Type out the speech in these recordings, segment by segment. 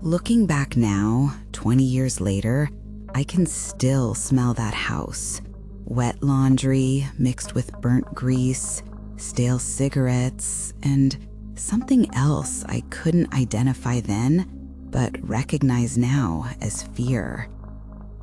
Looking back now, 20 years later, I can still smell that house. Wet laundry mixed with burnt grease, stale cigarettes, and something else I couldn't identify then, but recognize now as fear.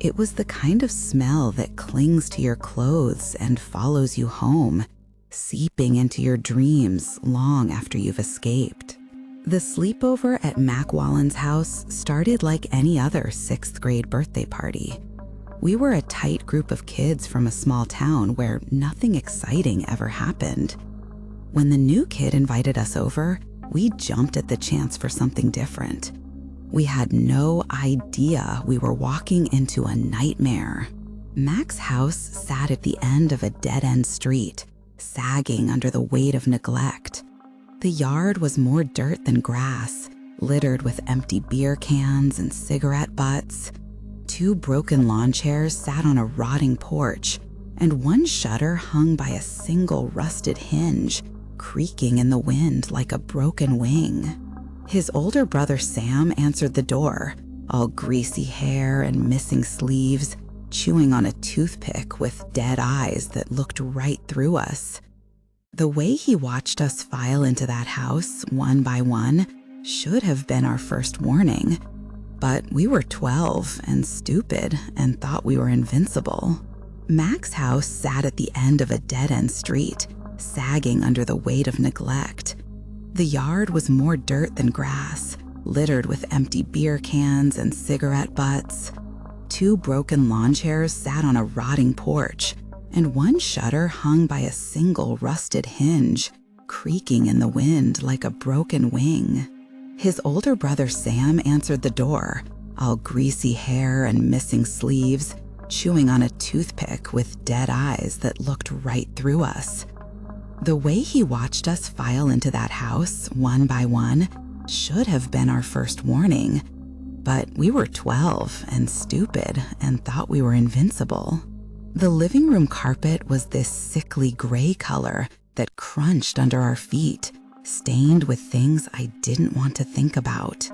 It was the kind of smell that clings to your clothes and follows you home, seeping into your dreams long after you've escaped. The sleepover at Mac Wallen's house started like any other 6th grade birthday party. We were a tight group of kids from a small town where nothing exciting ever happened. When the new kid invited us over, we jumped at the chance for something different. We had no idea we were walking into a nightmare. Mac's house sat at the end of a dead-end street, sagging under the weight of neglect. The yard was more dirt than grass, littered with empty beer cans and cigarette butts. 2 broken lawn chairs sat on a rotting porch, and one shutter hung by a single rusted hinge, creaking in the wind like a broken wing. His older brother Sam answered the door, all greasy hair and missing sleeves, chewing on a toothpick with dead eyes that looked right through us. The way he watched us file into that house, one by one, should have been our first warning. But we were 12 and stupid and thought we were invincible. Mac's house sat at the end of a dead-end street, sagging under the weight of neglect. The yard was more dirt than grass, littered with empty beer cans and cigarette butts. 2 broken lawn chairs sat on a rotting porch, and one shutter hung by a single rusted hinge, creaking in the wind like a broken wing. His older brother Sam answered the door, all greasy hair and missing sleeves, chewing on a toothpick with dead eyes that looked right through us. The way he watched us file into that house, one by one, should have been our first warning. But we were 12 and stupid and thought we were invincible. The living room carpet was this sickly gray color that crunched under our feet, stained with things I didn't want to think about.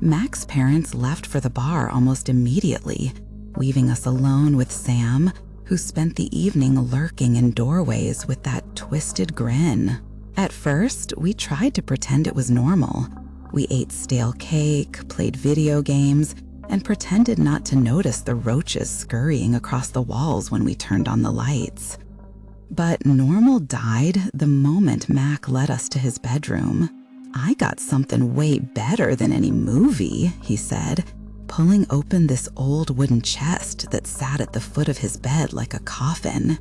Mac's parents left for the bar almost immediately, leaving us alone with Sam, who spent the evening lurking in doorways with that twisted grin. At first, we tried to pretend it was normal. We ate stale cake, played video games, and pretended not to notice the roaches scurrying across the walls when we turned on the lights. But normal died the moment Mac led us to his bedroom. "I got something way better than any movie," he said, pulling open this old wooden chest that sat at the foot of his bed like a coffin.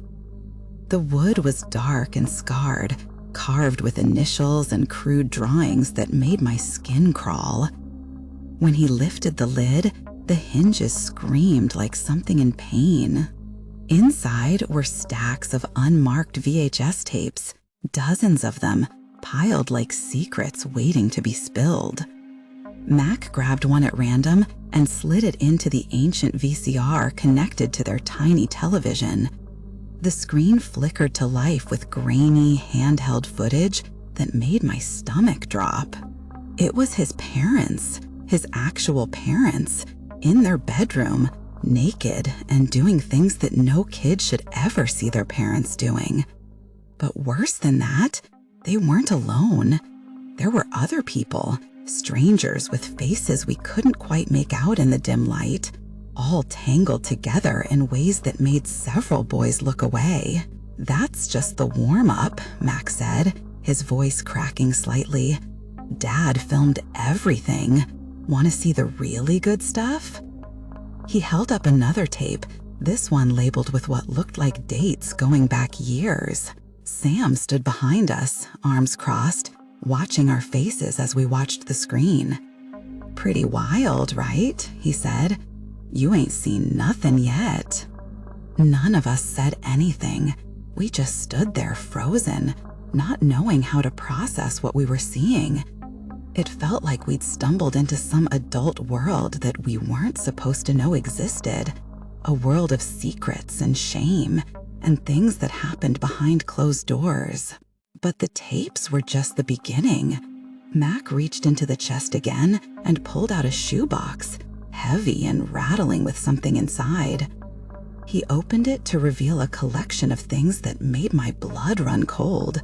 The wood was dark and scarred, carved with initials and crude drawings that made my skin crawl. When he lifted the lid, the hinges screamed like something in pain. Inside were stacks of unmarked VHS tapes, dozens of them, piled like secrets waiting to be spilled. Mac grabbed one at random and slid it into the ancient VCR connected to their tiny television. The screen flickered to life with grainy, handheld footage that made my stomach drop. It was his parents, his actual parents, in their bedroom, naked and doing things that no kid should ever see their parents doing. But worse than that, they weren't alone. There were other people, strangers with faces we couldn't quite make out in the dim light, all tangled together in ways that made several boys look away. "That's just the warm-up," Mac said, his voice cracking slightly. "Dad filmed everything. Want to see the really good stuff?" He held up another tape, this one labeled with what looked like dates going back years. Sam stood behind us, arms crossed, watching our faces as we watched the screen. "Pretty wild, right?" he said. "You ain't seen nothing yet." None of us said anything. We just stood there frozen, not knowing how to process what we were seeing. It felt like we'd stumbled into some adult world that we weren't supposed to know existed, a world of secrets and shame and things that happened behind closed doors. But the tapes were just the beginning. Mac reached into the chest again and pulled out a shoebox, heavy and rattling with something inside. He opened it to reveal a collection of things that made my blood run cold.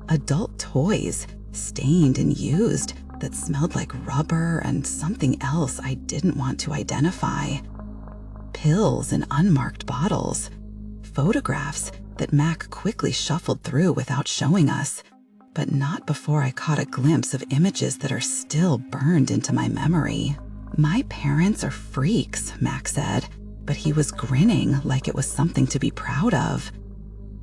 Adult toys, stained and used, that smelled like rubber and something else I didn't want to identify. Pills in unmarked bottles. Photographs that Mac quickly shuffled through without showing us, but not before I caught a glimpse of images that are still burned into my memory. "My parents are freaks," Mac said, but he was grinning like it was something to be proud of.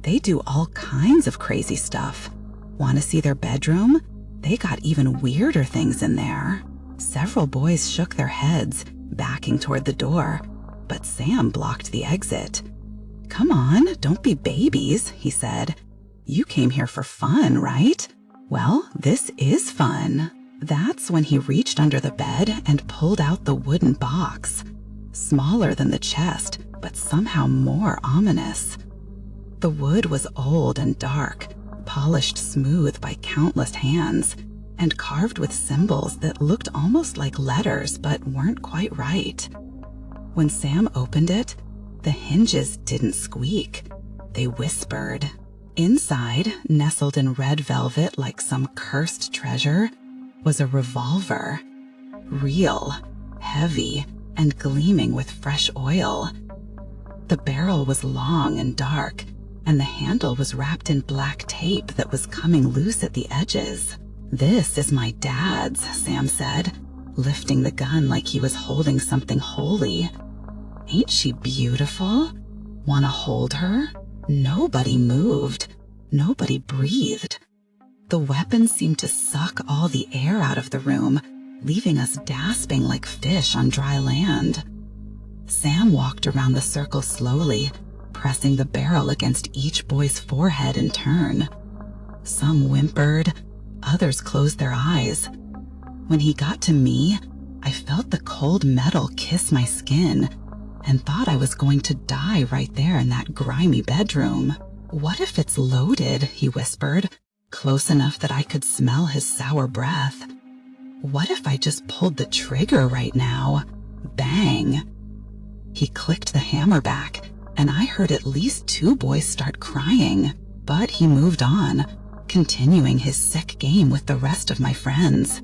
"They do all kinds of crazy stuff. Want to see their bedroom? They got even weirder things in there." Several boys shook their heads, backing toward the door, but Sam blocked the exit. "Come on, don't be babies," he said. "You came here for fun, right? Well, this is fun." That's when he reached under the bed and pulled out the wooden box. Smaller than the chest, but somehow more ominous. The wood was old and dark, polished smooth by countless hands, and carved with symbols that looked almost like letters but weren't quite right. When Sam opened it, the hinges didn't squeak. They whispered. Inside, nestled in red velvet like some cursed treasure, was a revolver. Real, heavy, and gleaming with fresh oil. The barrel was long and dark, and the handle was wrapped in black tape that was coming loose at the edges. "This is my dad's," Sam said, lifting the gun like he was holding something holy. "Ain't she beautiful? Wanna hold her?" Nobody moved. Nobody breathed. The weapon seemed to suck all the air out of the room, leaving us gasping like fish on dry land. Sam walked around the circle slowly, pressing the barrel against each boy's forehead in turn. Some whimpered, others closed their eyes. When he got to me, I felt the cold metal kiss my skin and thought I was going to die right there in that grimy bedroom. "What if it's loaded?" he whispered, close enough that I could smell his sour breath. "What if I just pulled the trigger right now?" Bang! He clicked the hammer back, and I heard at least 2 boys start crying, but he moved on, continuing his sick game with the rest of my friends.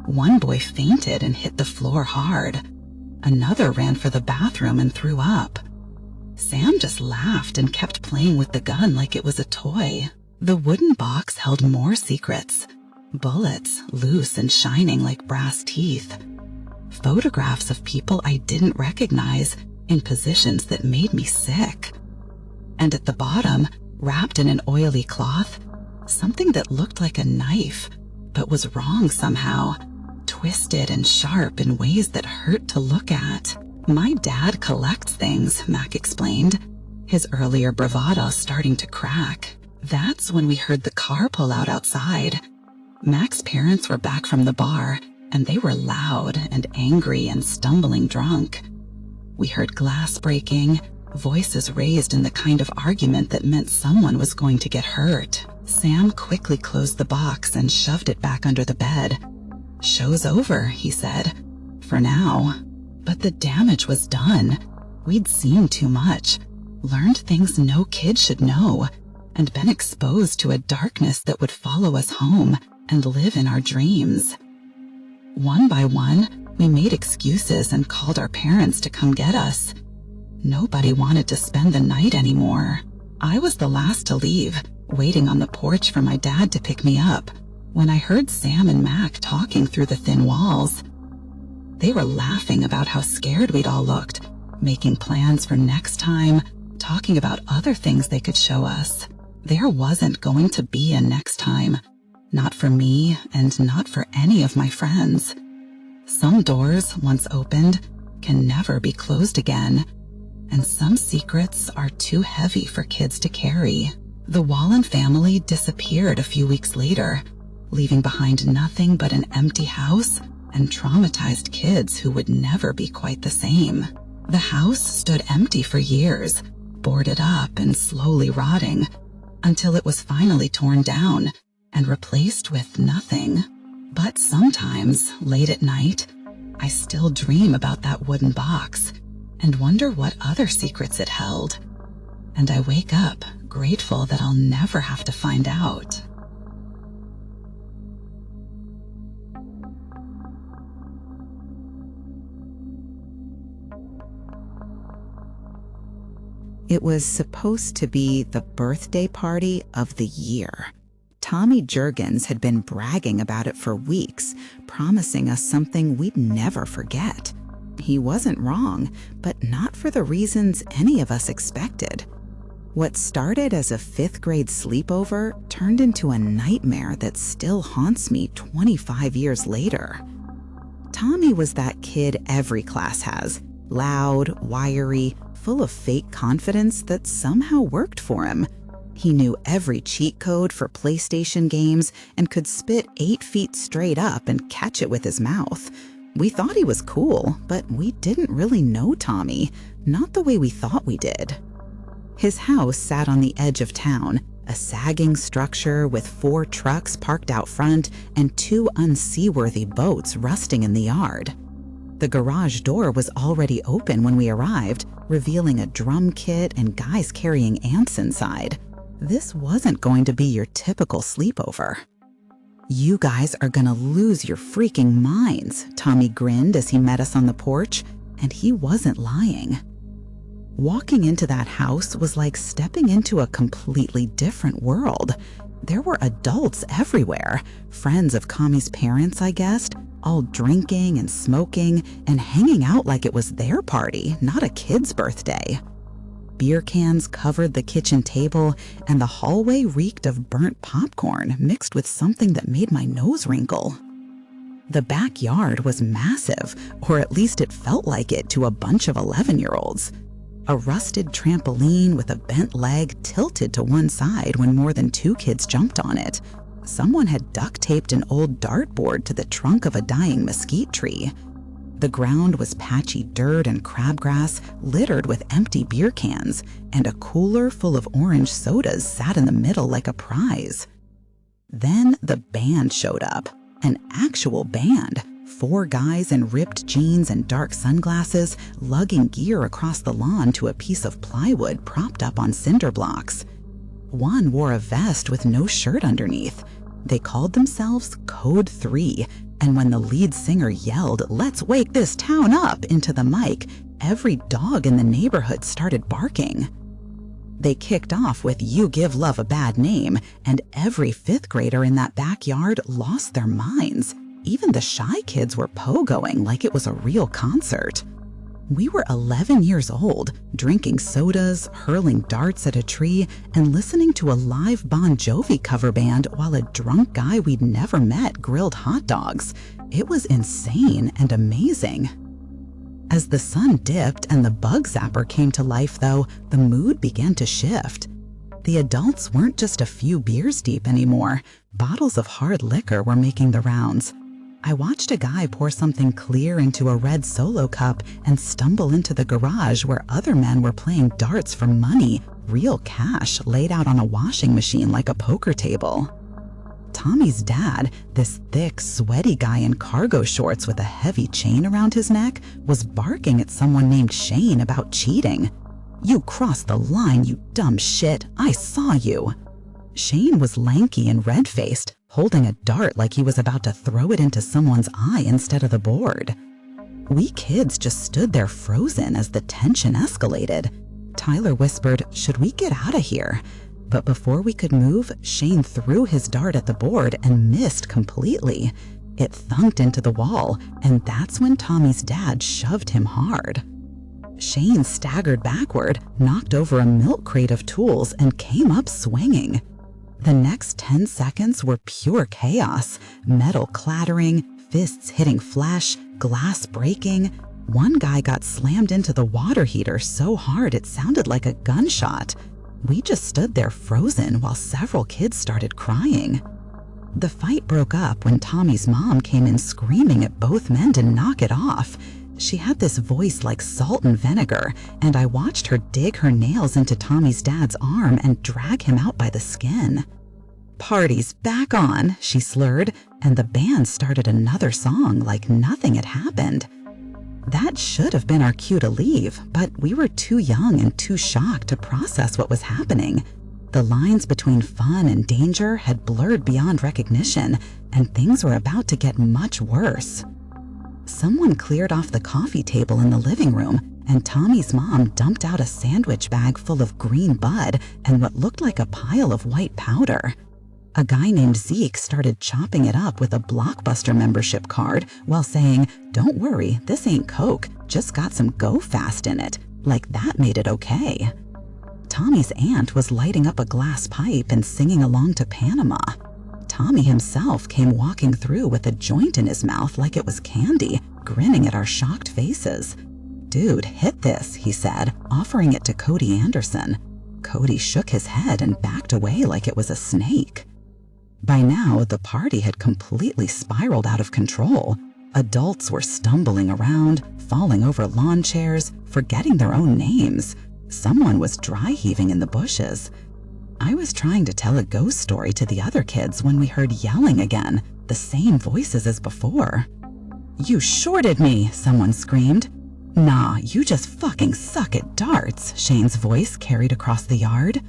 One boy fainted and hit the floor hard. Another ran for the bathroom and threw up. Sam just laughed and kept playing with the gun like it was a toy. The wooden box held more secrets. Bullets, loose and shining like brass teeth. Photographs of people I didn't recognize in positions that made me sick. And at the bottom, wrapped in an oily cloth, something that looked like a knife, but was wrong somehow, twisted and sharp in ways that hurt to look at. "My dad collects things," Mac explained, his earlier bravado starting to crack. That's when we heard the car pull out outside. Mac's parents were back from the bar, and they were loud and angry and stumbling drunk. We heard glass breaking, voices raised in the kind of argument that meant someone was going to get hurt. Sam quickly closed the box and shoved it back under the bed. "Show's over," he said. "For now." But the damage was done. We'd seen too much, learned things no kid should know, and been exposed to a darkness that would follow us home and live in our dreams. One by one, we made excuses and called our parents to come get us. Nobody wanted to spend the night anymore. I was the last to leave, waiting on the porch for my dad to pick me up, when I heard Sam and Mac talking through the thin walls. They were laughing about how scared we'd all looked, making plans for next time, talking about other things they could show us. There wasn't going to be a next time. Not for me, and not for any of my friends. Some doors, once opened, can never be closed again, and some secrets are too heavy for kids to carry. The Wallen family disappeared a few weeks later, leaving behind nothing but an empty house and traumatized kids who would never be quite the same. The house stood empty for years, boarded up and slowly rotting, until it was finally torn down and replaced with nothing. But sometimes, late at night, I still dream about that wooden box and wonder what other secrets it held. And I wake up grateful that I'll never have to find out. It was supposed to be the birthday party of the year. Tommy Jurgens had been bragging about it for weeks, promising us something we'd never forget. He wasn't wrong, but not for the reasons any of us expected. What started as a 5th grade sleepover turned into a nightmare that still haunts me 25 years later. Tommy was that kid every class has, loud, wiry, full of fake confidence that somehow worked for him. He knew every cheat code for PlayStation games and could spit 8 feet straight up and catch it with his mouth. We thought he was cool, but we didn't really know Tommy, not the way we thought we did. His house sat on the edge of town, a sagging structure with 4 trucks parked out front and 2 unseaworthy boats rusting in the yard. The garage door was already open when we arrived, revealing a drum kit and guys carrying ants inside. This wasn't going to be your typical sleepover. "You guys are gonna lose your freaking minds," Tommy grinned as he met us on the porch, and he wasn't lying. Walking into that house was like stepping into a completely different world. There were adults everywhere, friends of Kami's parents, I guessed, all drinking and smoking and hanging out like it was their party, not a kid's birthday. Beer cans covered the kitchen table, and the hallway reeked of burnt popcorn mixed with something that made my nose wrinkle. The backyard was massive, or at least it felt like it to a bunch of 11-year-olds. A rusted trampoline with a bent leg tilted to one side when more than 2 kids jumped on it. Someone had duct taped an old dartboard to the trunk of a dying mesquite tree. The ground was patchy dirt and crabgrass littered with empty beer cans, and a cooler full of orange sodas sat in the middle like a prize. Then the band showed up, an actual band, 4 guys in ripped jeans and dark sunglasses lugging gear across the lawn to a piece of plywood propped up on cinder blocks. One wore a vest with no shirt underneath. They called themselves Code 3, and when the lead singer yelled, "Let's wake this town up," into the mic, every dog in the neighborhood started barking. They kicked off with "You Give Love a Bad Name," and every 5th grader in that backyard lost their minds. Even the shy kids were pogoing like it was a real concert. We were 11 years old, drinking sodas, hurling darts at a tree, and listening to a live Bon Jovi cover band while a drunk guy we'd never met grilled hot dogs. It was insane and amazing. As the sun dipped and the bug zapper came to life, though, the mood began to shift. The adults weren't just a few beers deep anymore. Bottles of hard liquor were making the rounds. I watched a guy pour something clear into a red Solo cup and stumble into the garage where other men were playing darts for money, real cash laid out on a washing machine like a poker table. Tommy's dad, this thick, sweaty guy in cargo shorts with a heavy chain around his neck, was barking at someone named Shane about cheating. "You crossed the line, you dumb shit. I saw you." Shane was lanky and red-faced, holding a dart like he was about to throw it into someone's eye instead of the board. We kids just stood there frozen as the tension escalated. Tyler whispered, "Should we get out of here?" But before we could move, Shane threw his dart at the board and missed completely. It thunked into the wall, and that's when Tommy's dad shoved him hard. Shane staggered backward, knocked over a milk crate of tools, and came up swinging. The next 10 seconds were pure chaos, metal clattering, fists hitting flesh, glass breaking. One guy got slammed into the water heater so hard it sounded like a gunshot. We just stood there frozen while several kids started crying. The fight broke up when Tommy's mom came in screaming at both men to knock it off. She had this voice like salt and vinegar, and I watched her dig her nails into Tommy's dad's arm and drag him out by the skin. party's back on," she slurred, and the band started another song like nothing had happened. That should have been our cue to leave, but we were too young and too shocked to process what was happening. The lines between fun and danger had blurred beyond recognition, and things were about to get much worse. Someone cleared off the coffee table in the living room, and Tommy's mom dumped out a sandwich bag full of green bud and what looked like a pile of white powder. A guy named Zeke started chopping it up with a Blockbuster membership card while saying, "Don't worry, this ain't Coke, just got some Go Fast in it," like that made it okay. Tommy's aunt was lighting up a glass pipe and singing along to Panama. Tommy himself came walking through with a joint in his mouth like it was candy, grinning at our shocked faces. "Dude, hit this," he said, offering it to Cody Anderson. Cody shook his head and backed away like it was a snake. By now, the party had completely spiraled out of control. Adults were stumbling around, falling over lawn chairs, forgetting their own names. Someone was dry heaving in the bushes. I was trying to tell a ghost story to the other kids when we heard yelling again, the same voices as before. "You shorted me," someone screamed. "Nah, you just fucking suck at darts," Shane's voice carried across the yard.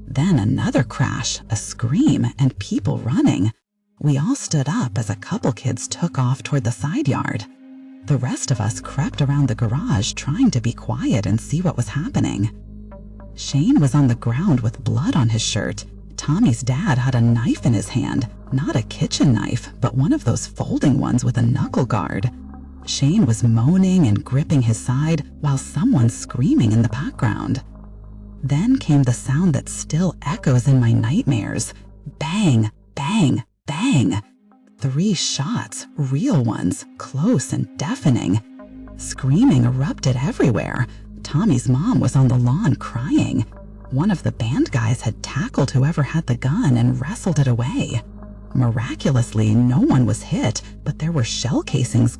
Then another crash, a scream, and people running. We all stood up as a couple kids took off toward the side yard. The rest of us crept around the garage trying to be quiet and see what was happening. Shane was on the ground with blood on his shirt. Tommy's dad had a knife in his hand, not a kitchen knife, but one of those folding ones with a knuckle guard. Shane was moaning and gripping his side while someone screaming in the background. Then came the sound that still echoes in my nightmares. Bang, bang, bang. 3 shots, real ones, close and deafening. Screaming erupted everywhere. Tommy's mom was on the lawn crying. One of the band guys had tackled whoever had the gun and wrestled it away. Miraculously, no one was hit, but there were shell casings